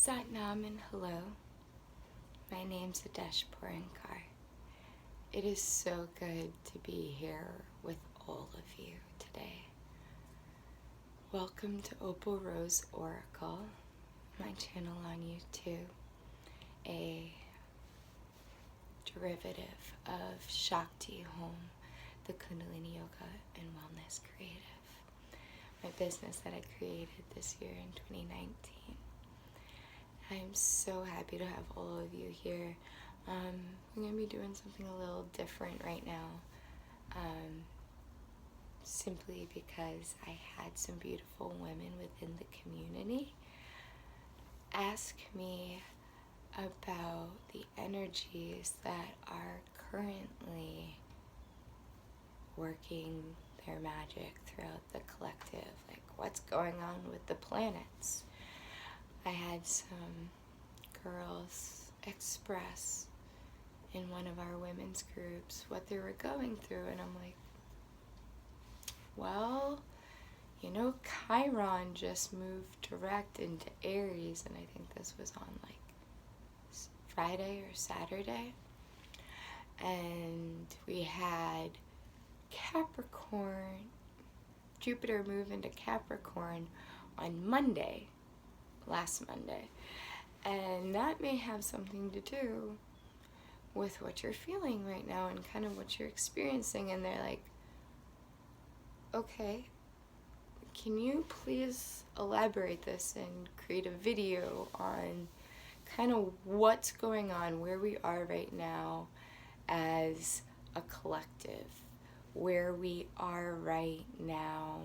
Satnam and hello. My name's Adesh Purankar. It is so good to be here with all of you today. Welcome to Opal Rose Oracle, my channel on YouTube, a derivative of Shakti Home, the Kundalini Yoga and Wellness Creative, my business that I created this year in 2019. I'm so happy to have all of you here. We're going to be doing something a little different right now, simply because I had some beautiful women within the community ask me about the energies that are currently working their magic throughout the collective, like what's going on with the planets. I had some girls express in one of our women's groups what they were going through, and I'm like, well, you know, Chiron just moved direct into Aries, and I think this was on like Friday or Saturday, and we had Capricorn, Jupiter move into Capricorn on Monday, last Monday, and that may have something to do with what you're feeling right now and kind of what you're experiencing. And they're like, okay, can you please elaborate this and create a video on kind of what's going on, where we are right now as a collective, where we are right now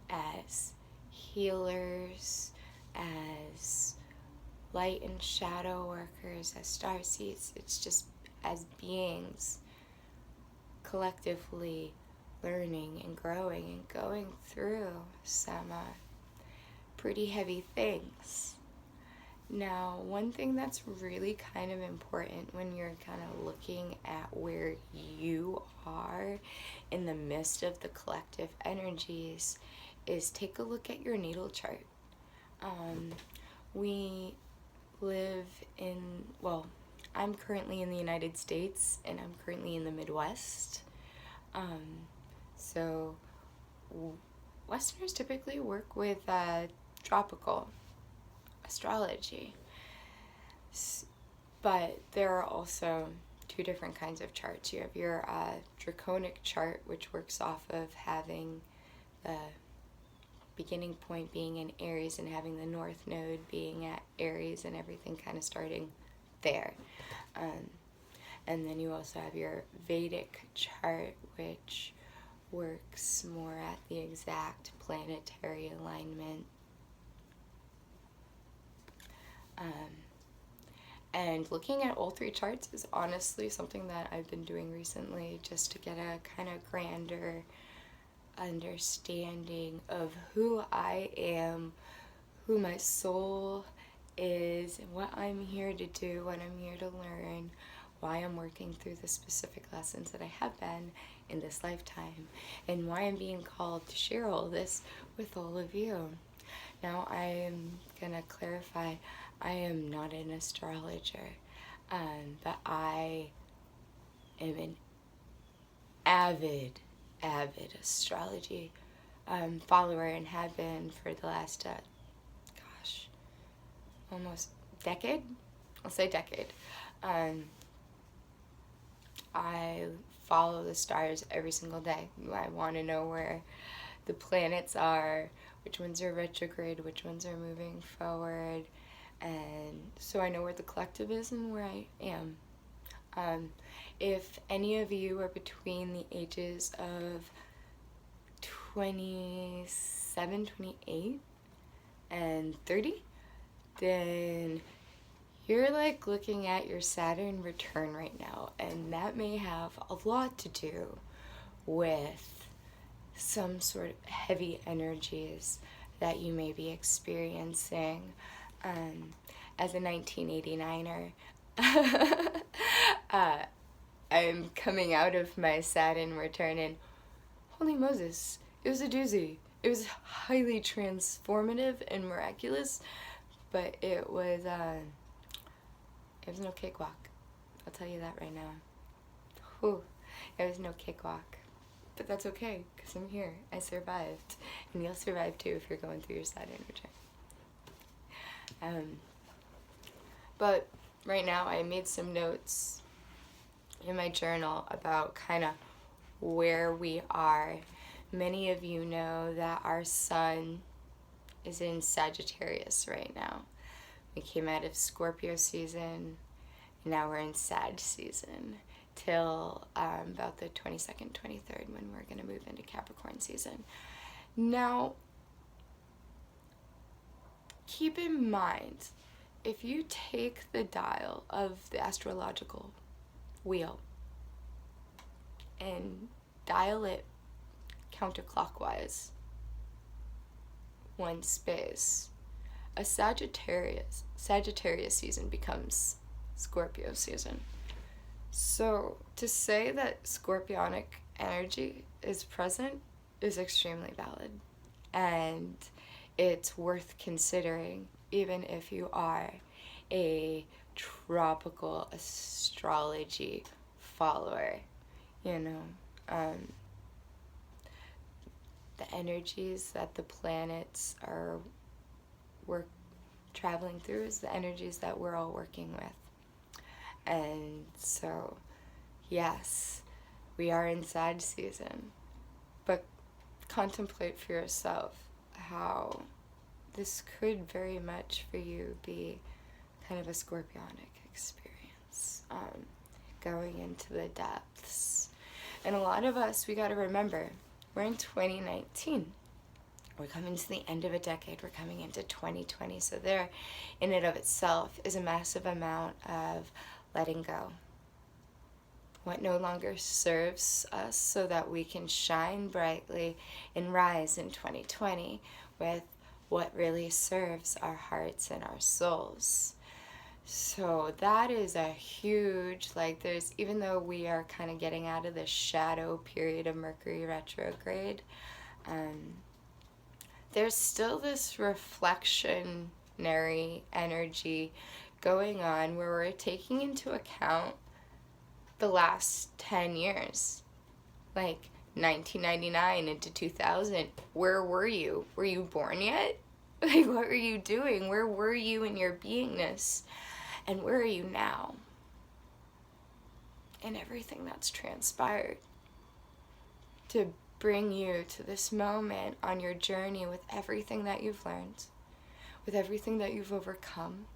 as healers, as light and shadow workers, as starseeds. It's just as beings collectively learning and growing and going through some pretty heavy things. Now, one thing that's really kind of important when you're kind of looking at where you are in the midst of the collective energies is take a look at your natal chart. We live in, well, I'm currently in the United States and I'm currently in the Midwest. So Westerners typically work with tropical astrology, but there are also two different kinds of charts. You have your draconic chart, which works off of having the beginning point being in Aries and having the North Node being at Aries and everything kind of starting there. And then you also have your Vedic chart, which works more at the exact planetary alignment. And looking at all three charts is honestly something that I've been doing recently just to get a kind of grander understanding of who I am, who my soul is, and what I'm here to do, what I'm here to learn, why I'm working through the specific lessons that I have been in this lifetime, and why I'm being called to share all this with all of you. Now, I am going to clarify, I am not an astrologer, but I am an avid astrology follower and have been for the last, almost decade? I'll say decade. I follow the stars every single day. I want to know where the planets are, which ones are retrograde, which ones are moving forward, and so I know where the collective is and where I am. If any of you are between the ages of 27, 28, and 30, then you're like looking at your Saturn return right now, and that may have a lot to do with some sort of heavy energies that you may be experiencing. As a 1989er, I'm coming out of my Saturn return, and holy Moses, it was a doozy. it was highly transformative and miraculous, but it was no cakewalk. I'll tell you that right now. Whew, it was no cakewalk. But that's okay, because I'm here. I survived. And you'll survive too if you're going through your Saturn return. But right now I made some notes in my journal about kind of where we are. Many of you know that our sun is in Sagittarius right now. We came out of Scorpio season, and now we're in Sag season till about the 22nd, 23rd, when we're going to move into Capricorn season. Now, keep in mind, if you take the dial of the astrological wheel and dial it counterclockwise one space, a Sagittarius season becomes Scorpio season. So to say that scorpionic energy is present is extremely valid, and it's worth considering even if you are a tropical astrology follower. You know, the energies that the planets are traveling through is the energies that we're all working with. And so, yes, we are in Sag season, but contemplate for yourself how this could very much for you be kind of a scorpionic experience, going into the depths. And a lot of us, we got to remember, we're in 2019. We're coming to the end of a decade. We're coming into 2020. So there, in and of itself, is a massive amount of letting go. What no longer serves us, so that we can shine brightly and rise in 2020 with what really serves our hearts and our souls. So that is a huge, there's, even though we are kind of getting out of the shadow period of Mercury retrograde, there's still this reflectionary energy going on where we're taking into account the last 10 years, like 1999 into 2000. Where were you? Were you born yet? Like, what were you doing? Where were you in your beingness? And where are you now? And everything that's transpired to bring you to this moment on your journey, with everything that you've learned, with everything that you've overcome,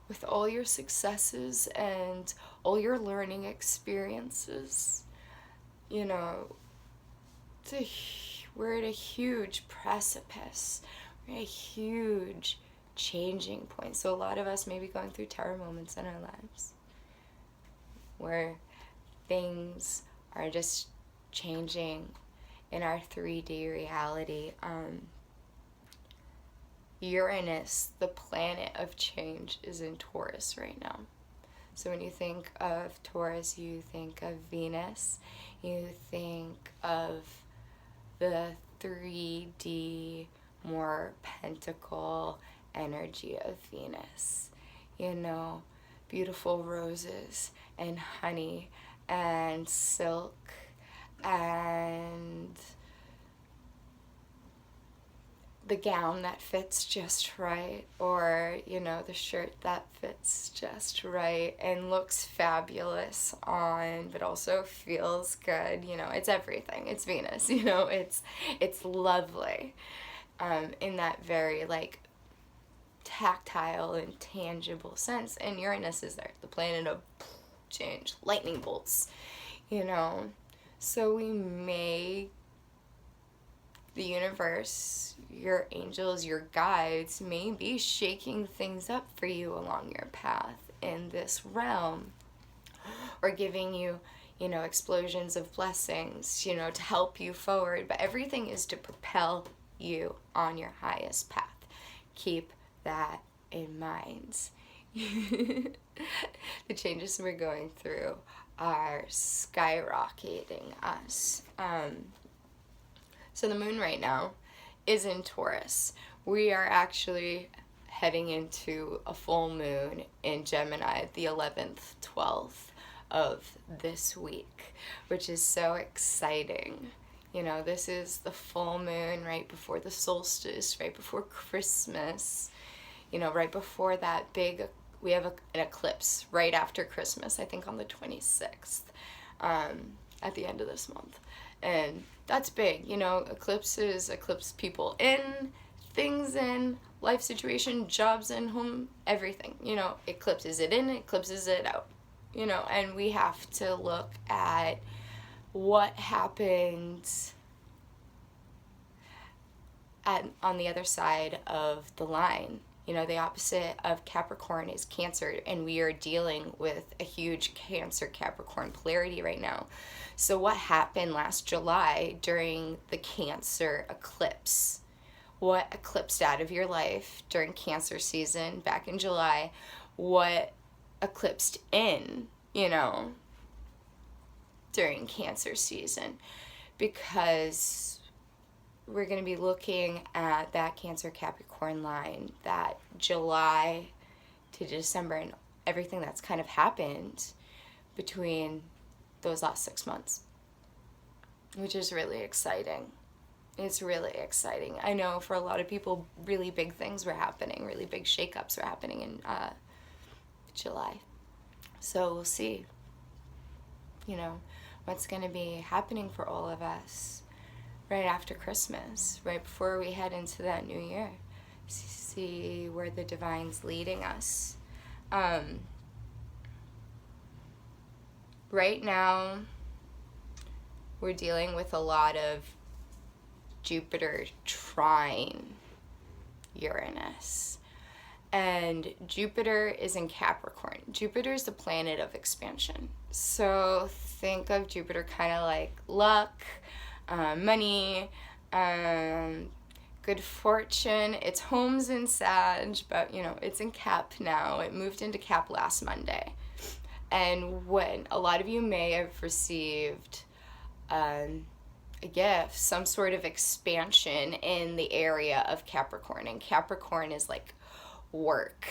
with all your successes and all your learning experiences. You know, we're at a huge precipice. We're at a huge changing point. So a lot of us may be going through tower moments in our lives where things are just changing in our 3D reality. Uranus, the planet of change, is in Taurus right now. So when you think of Taurus, you think of Venus, you think of the 3D, more pentacle energy of Venus. You know, beautiful roses and honey and silk and the gown that fits just right, or, you know, the shirt that fits just right and looks fabulous on, but also feels good. You know, it's everything. It's Venus, you know, it's lovely, in that very, tactile and tangible sense. And Uranus is there, the planet of change, lightning bolts, you know. So the universe, your angels, your guides may be shaking things up for you along your path in this realm, or giving you, explosions of blessings, to help you forward. But everything is to propel you on your highest path. Keep that in mind. The changes we're going through are skyrocketing us. So the moon right now is in Taurus. We are actually heading into a full moon in Gemini, the 11th, 12th of this week, which is so exciting. You know, this is the full moon right before the solstice, right before Christmas, you know, right before that big, we have an eclipse right after Christmas, I think on the 26th, at the end of this month. And that's big, you know, eclipses eclipse people in, things in, life situation, jobs in, home, everything, you know, eclipses it in, eclipses it out, you know, and we have to look at what happened on the other side of the line. You know, the opposite of Capricorn is Cancer, and we are dealing with a huge Cancer-Capricorn polarity right now. So what happened last July during the Cancer eclipse? What eclipsed out of your life during Cancer season back in July? What eclipsed in, you know, during Cancer season? Because we're going to be looking at that Cancer-Capricorn line, that July to December, and everything that's kind of happened between those last 6 months, which is really exciting. It's really exciting. I know for a lot of people, really big things were happening, really big shakeups were happening in July. So we'll see, you know, what's going to be happening for all of us right after Christmas, right before we head into that new year. See where the divine's leading us. Right now, we're dealing with a lot of Jupiter trine Uranus. And Jupiter is in Capricorn. Jupiter is the planet of expansion. So think of Jupiter kind of like luck, money, good fortune. Its home's in Sag, but you know, it's in Cap now. It moved into Cap last Monday. And when a lot of you may have received a gift, some sort of expansion in the area of Capricorn. And Capricorn is like work.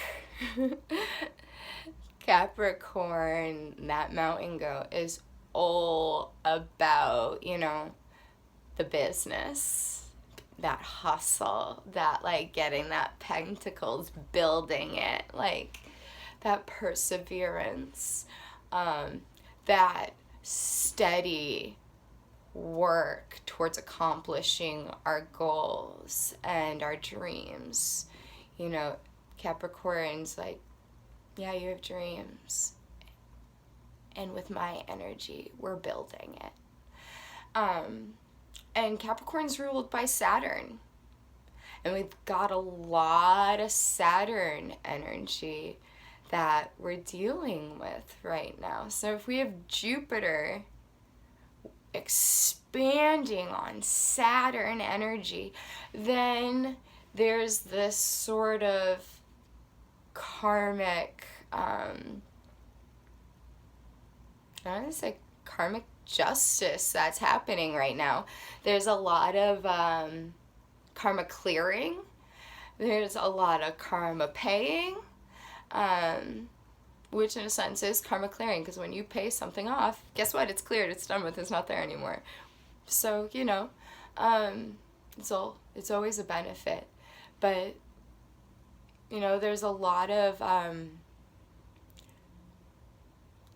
Capricorn, that mountain goat, is all about, you know, the business, that hustle, that like getting that pentacles, building it, like that perseverance, that steady work towards accomplishing our goals and our dreams. You know, Capricorn's like, yeah, you have dreams, and with my energy, we're building it. And Capricorn's ruled by Saturn. And we've got a lot of Saturn energy that we're dealing with right now. So if we have Jupiter expanding on Saturn energy, then there's this sort of karmic, I don't want to say karmic justice that's happening right now. There's a lot of karma clearing. There's a lot of karma paying, which in a sense is karma clearing, because when you pay something off, guess what? It's cleared, it's done with, it's not there anymore. So, you know, it's always a benefit. But, you know, there's a lot of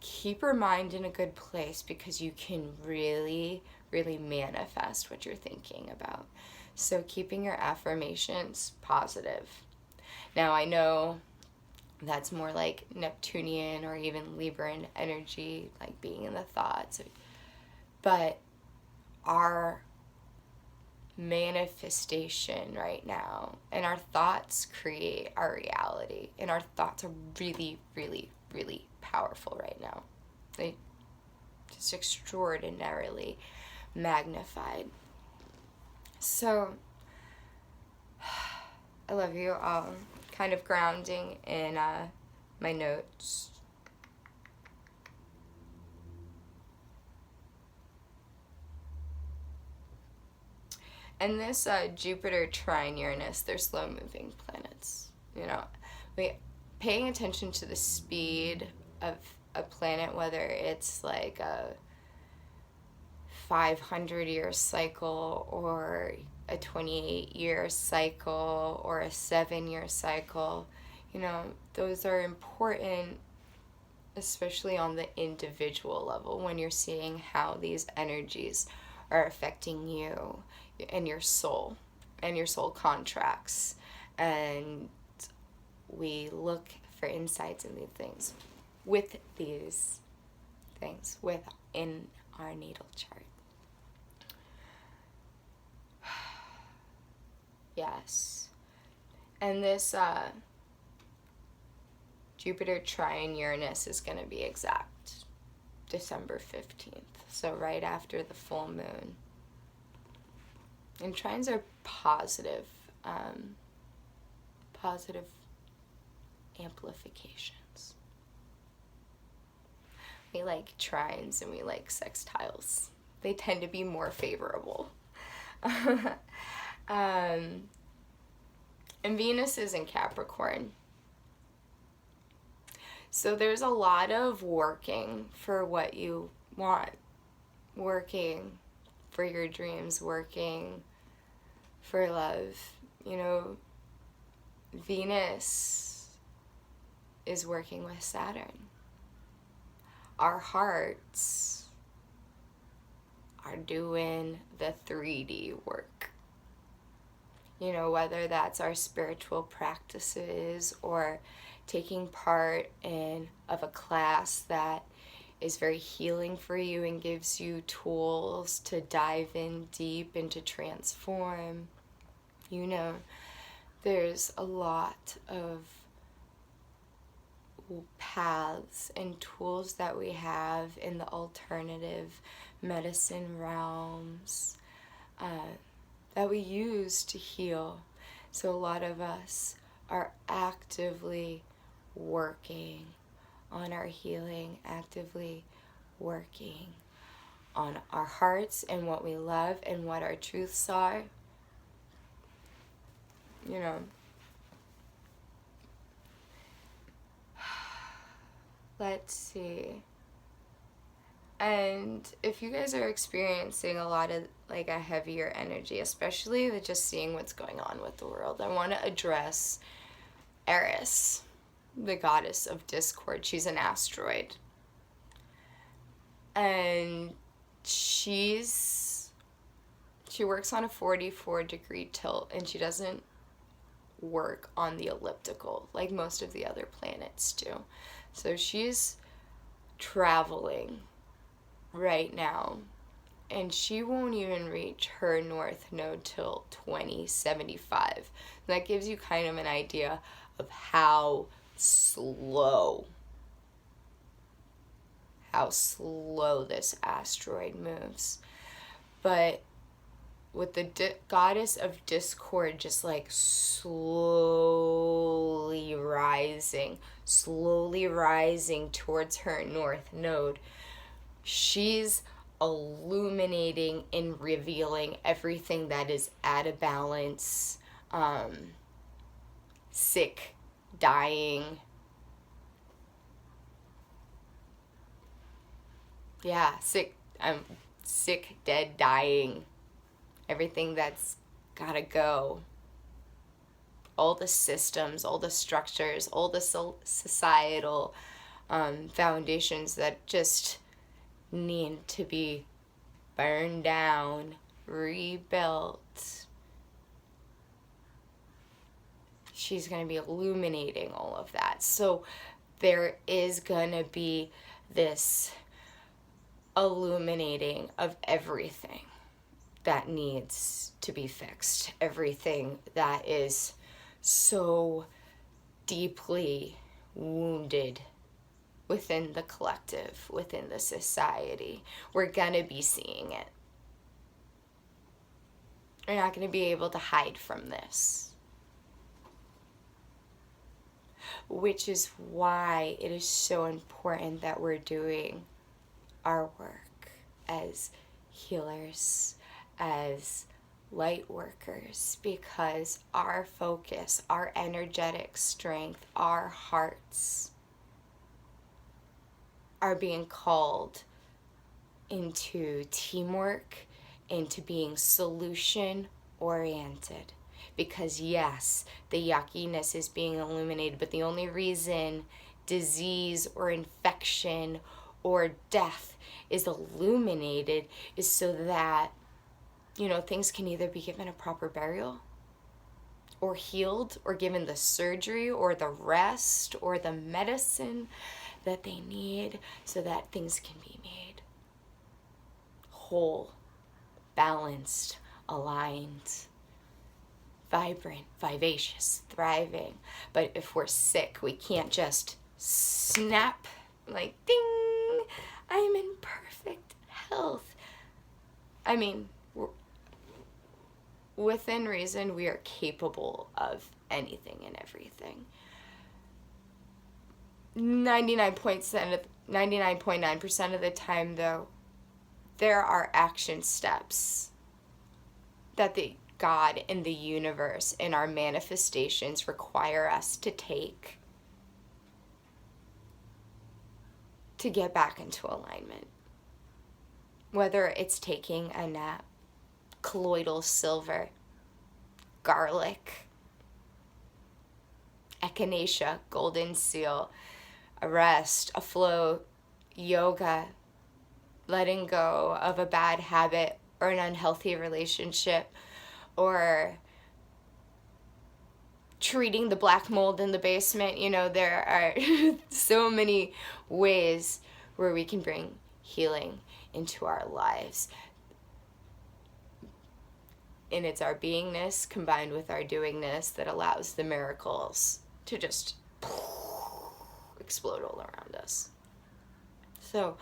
keep your mind in a good place, because you can really, really manifest what you're thinking about. So keeping your affirmations positive. Now, I know that's more like Neptunian or even Libran energy, like being in the thoughts. But our manifestation right now, and our thoughts create our reality, and our thoughts are really, really, really powerful right now. They just extraordinarily magnified. So I love you all. Kind of grounding in my notes. And this Jupiter trine Uranus, they're slow-moving planets. You know, paying attention to the speed of a planet, whether it's like a 500-year cycle or a 28-year cycle or a 7-year cycle, you know, those are important, especially on the individual level, when you're seeing how these energies are affecting you and your soul contracts. And we look for insights in these things within our natal chart. Yes. And this Jupiter trine Uranus is going to be exact December 15th, so right after the full moon. And trines are positive amplifications. We like trines and we like sextiles. They tend to be more favorable. And Venus is in Capricorn. So there's a lot of working for what you want, working for your dreams, working for love. You know, Venus is working with Saturn. Our hearts are doing the 3D work. You know, whether that's our spiritual practices or taking part of a class that is very healing for you and gives you tools to dive in deep and to transform. You know, there's a lot of paths and tools that we have in the alternative medicine realms that we use to heal. So a lot of us are actively working on our healing, actively working on our hearts and what we love and what our truths are. You know, let's see. And if you guys are experiencing a lot of like a heavier energy, especially with just seeing what's going on with the world, I want to address Eris, the goddess of discord. She's an asteroid. And she works on a 44-degree tilt, and she doesn't work on the elliptical like most of the other planets do. So she's traveling right now, and she won't even reach her north node till 2075. That gives you kind of an idea of how slow this asteroid moves. But with the goddess of discord just like slowly rising towards her north node, she's illuminating and revealing everything that is out of balance, sick, dying. Yeah, sick, dead, dying. Everything that's gotta go. All the systems, all the structures, all the societal foundations that just need to be burned down, rebuilt. She's going to be illuminating all of that. So there is going to be this illuminating of everything that needs to be fixed, everything that is so deeply wounded within the collective, within the society. We're gonna be seeing it. We're not gonna be able to hide from this. Which is why it is so important that we're doing our work as healers, as light workers, because our focus, our energetic strength, our hearts are being called into teamwork, into being solution oriented. Because yes, the yuckiness is being illuminated, but the only reason disease or infection or death is illuminated is so that, things can either be given a proper burial or healed or given the surgery or the rest or the medicine that they need so that things can be made whole, balanced, aligned, vibrant, vivacious, thriving. But if we're sick, we can't just snap like ding, I'm in perfect health. I mean, within reason, we are capable of anything and everything. 99.9% of the time, though, there are action steps that the God in the universe in our manifestations require us to take to get back into alignment. Whether it's taking a nap, colloidal silver, garlic, echinacea, golden seal, a rest, a flow, yoga, letting go of a bad habit or an unhealthy relationship, or treating the black mold in the basement. There are so many ways where we can bring healing into our lives. And it's our beingness combined with our doingness that allows the miracles to just explode all around us. So,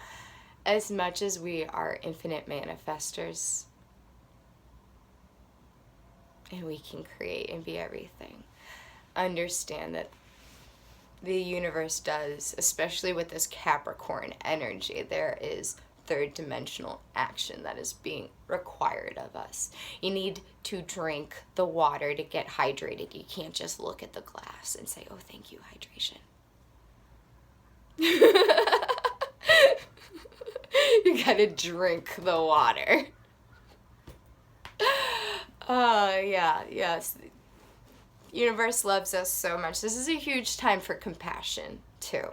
as much as we are infinite manifestors, and we can create and be everything, understand that the universe does, especially with this Capricorn energy, there is third dimensional action that is being required of us. You need to drink the water to get hydrated. You can't just look at the glass and say, oh, thank you, hydration. You gotta drink the water. Yes. Universe loves us so much. This is a huge time for compassion, too.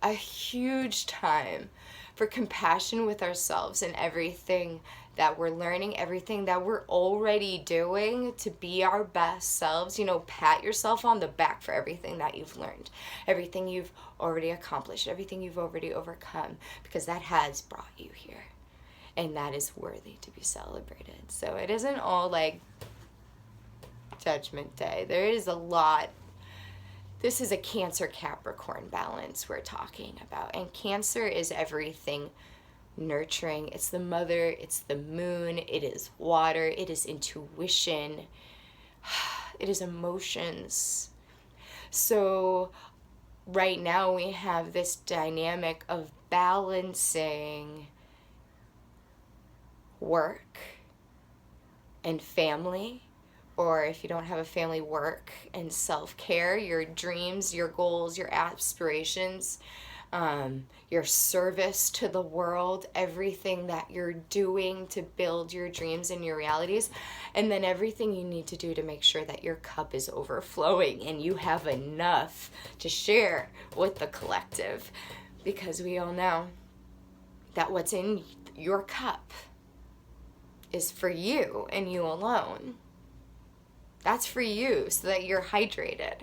A huge time for compassion with ourselves and everything that we're learning, everything that we're already doing to be our best selves. Pat yourself on the back for everything that you've learned, everything you've already accomplished, everything you've already overcome, because that has brought you here. And that is worthy to be celebrated. So it isn't all like Judgment Day. There is a lot. This is a Cancer Capricorn balance we're talking about. And Cancer is everything nurturing. It's the mother, it's the moon, it is water, it is intuition, it is emotions. So right now we have this dynamic of balancing work and family, or if you don't have a family, work and self-care, your dreams, your goals, your aspirations, your service to the world, everything that you're doing to build your dreams and your realities, and then everything you need to do to make sure that your cup is overflowing and you have enough to share with the collective, because we all know that what's in your cup is for you and you alone. That's for you, so that you're hydrated.